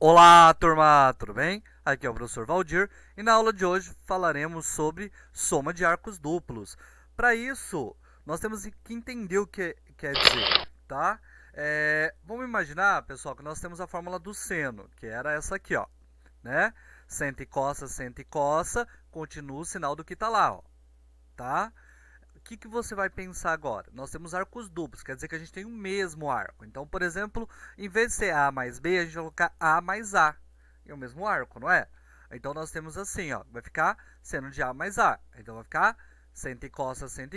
Olá, turma, tudo bem? Aqui é o professor Valdir e na aula de hoje falaremos sobre soma de arcos duplos. Para isso, nós temos que entender o que quer dizer, tá? Vamos imaginar, pessoal, que nós temos a fórmula do seno, que era essa aqui, ó, né? Seno e cossa, continua o sinal do que está lá, ó, tá? O que você vai pensar agora? Nós temos arcos duplos, quer dizer que a gente tem o mesmo arco. Então, por exemplo, em vez de ser A mais B, a gente vai colocar A mais A. É o mesmo arco, não é? Então, nós temos assim, ó, vai ficar seno de A mais A. Então, vai ficar seno e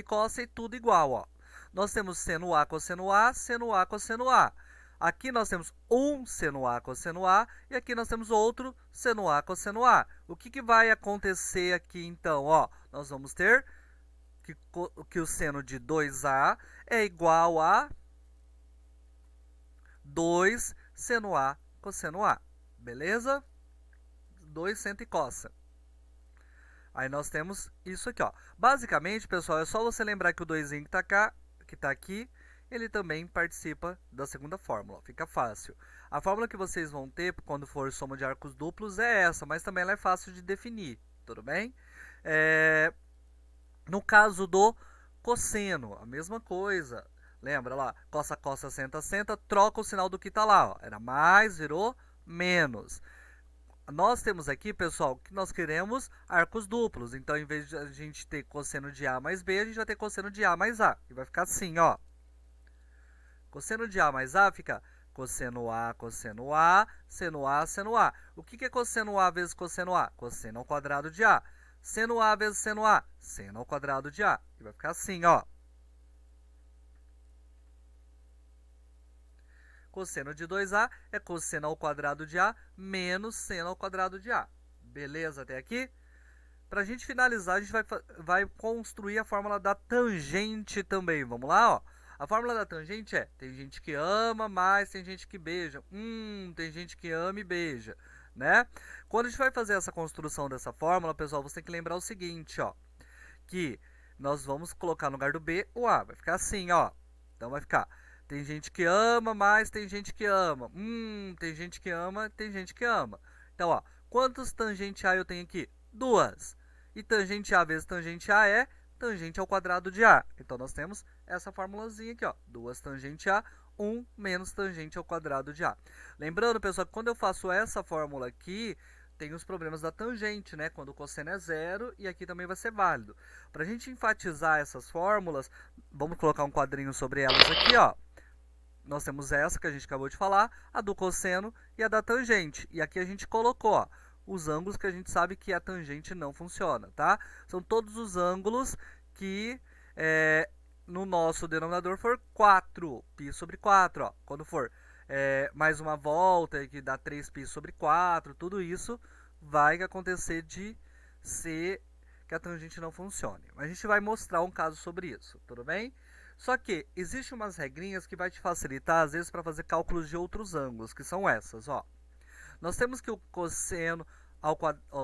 cossa e tudo igual, ó. Nós temos seno A, cosseno A, seno A, cosseno A. Aqui nós temos um seno A, cosseno A, e aqui nós temos outro seno A, cosseno A. O que vai acontecer aqui, então? Ó, nós vamos ter que o seno de 2A é igual a 2 seno A cosseno A. Beleza? 2 seno e cossa. Aí nós temos isso aqui, ó. Basicamente, pessoal, é só você lembrar que o 2 que tá aqui, ele também participa da segunda fórmula. Fica fácil. A fórmula que vocês vão ter quando for soma de arcos duplos é essa, mas também ela é fácil de definir, tudo bem? No caso do cosseno, a mesma coisa. Lembra lá? Cossa, cossa, senta, senta. Troca o sinal do que está lá. Ó. Era mais, virou menos. Nós temos aqui, pessoal, que nós queremos arcos duplos. Então, em vez de a gente ter cosseno de A mais B, a gente vai ter cosseno de A mais A. E vai ficar assim, ó. Cosseno de A mais A fica cosseno A, cosseno A, seno A, seno A. O que é cosseno A vezes cosseno A? Cosseno ao quadrado de A. Seno A vezes seno A, seno ao quadrado de A. E vai ficar assim, ó. Cosseno de 2A é cosseno ao quadrado de A menos seno ao quadrado de A. Beleza até aqui? Para a gente finalizar, a gente vai construir a fórmula da tangente também. Vamos lá, ó. A fórmula da tangente é: tem gente que ama, mas tem gente que beija. Tem gente que ama e beija, né? Quando a gente vai fazer essa construção dessa fórmula, pessoal, você tem que lembrar o seguinte, ó, que nós vamos colocar no lugar do B o A. Vai ficar assim, ó. Então vai ficar: tem gente que ama, mas tem gente que ama. Tem gente que ama, tem gente que ama. Então, ó, quantos tangente A eu tenho aqui? Duas. E tangente A vezes tangente A é tangente ao quadrado de A. Então, nós temos essa formulazinha aqui, ó. 2 tangente A, 1 menos tangente ao quadrado de A. Lembrando, pessoal, que quando eu faço essa fórmula aqui, tem os problemas da tangente, né? Quando o cosseno é zero, e aqui também vai ser válido. Para a gente enfatizar essas fórmulas, vamos colocar um quadrinho sobre elas aqui, ó. Nós temos essa que a gente acabou de falar, a do cosseno e a da tangente. E aqui a gente colocou, ó, os ângulos que a gente sabe que a tangente não funciona, tá? São todos os ângulos que no nosso denominador for 4, π sobre 4, ó. Quando for mais uma volta que dá 3π sobre 4, tudo isso vai acontecer de ser que a tangente não funcione. A gente vai mostrar um caso sobre isso, tudo bem? Só que existem umas regrinhas que vai te facilitar, às vezes, para fazer cálculos de outros ângulos, que são essas, ó. Nós temos que o cosseno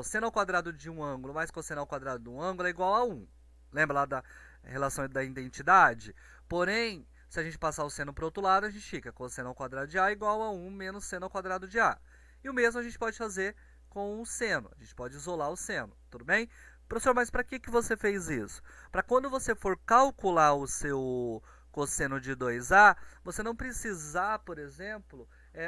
seno ao quadrado de um ângulo mais cosseno ao quadrado de um ângulo é igual a 1. Lembra lá da relação da identidade? Porém, se a gente passar o seno para o outro lado, a gente fica cosseno ao quadrado de A igual a 1 menos seno ao quadrado de A. E o mesmo a gente pode fazer com o seno. A gente pode isolar o seno, tudo bem? Professor, mas para que você fez isso? Para quando você for calcular o seu cosseno de 2A, você não precisar, por exemplo,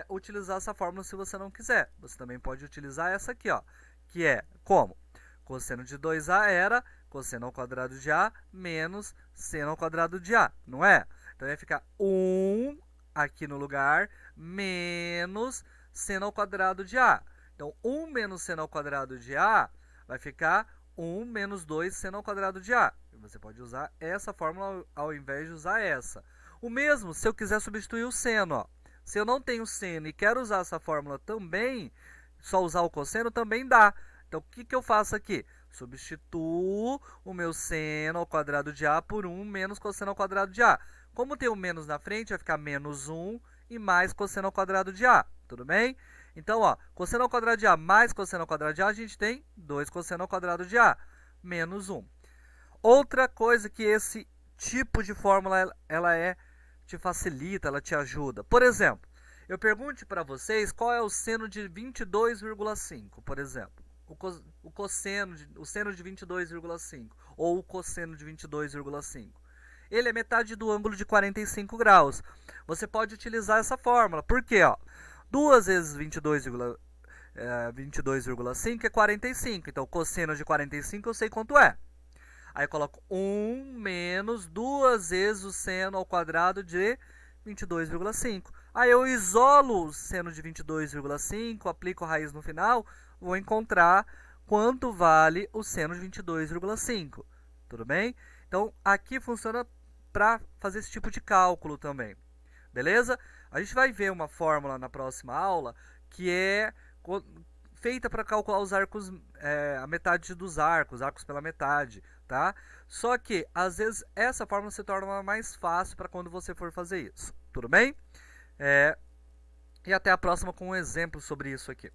utilizar essa fórmula se você não quiser. Você também pode utilizar essa aqui, ó, que é como? Cosseno de 2A era cosseno ao quadrado de A menos seno ao quadrado de A, não é? Então vai ficar 1 aqui no lugar menos seno ao quadrado de A. Então 1 menos seno ao quadrado de A vai ficar 1 menos 2 seno ao quadrado de A. Você pode usar essa fórmula ao invés de usar essa. O mesmo se eu quiser substituir o seno, ó. Se eu não tenho seno e quero usar essa fórmula também, só usar o cosseno também dá. Então, o que eu faço aqui? Substituo o meu seno ao quadrado de A por 1 menos cosseno ao quadrado de A. Como tem o menos na frente, vai ficar menos 1 e mais cosseno ao quadrado de A. Tudo bem? Então, ó, cosseno ao quadrado de A mais cosseno ao quadrado de A, a gente tem 2 cosseno ao quadrado de A, menos 1. Outra coisa que esse tipo de fórmula ela te facilita, ela te ajuda. Por exemplo, eu pergunte para vocês qual é o seno de 22,5, por exemplo. O seno de 22,5 ou o cosseno de 22,5. Ele é metade do ângulo de 45 graus. Você pode utilizar essa fórmula. Por quê? 2 vezes 22,5 é 45. Então, cosseno de 45 eu sei quanto é. Aí eu coloco 1 menos 2 vezes o seno ao quadrado de 22,5. Aí eu isolo o seno de 22,5, aplico a raiz no final, vou encontrar quanto vale o seno de 22,5. Tudo bem? Então, aqui funciona para fazer esse tipo de cálculo também. Beleza? A gente vai ver uma fórmula na próxima aula que é feita para calcular os arcos, a metade dos arcos pela metade, tá? Só que, às vezes, essa fórmula se torna mais fácil para quando você for fazer isso. Tudo bem? E até a próxima com um exemplo sobre isso aqui.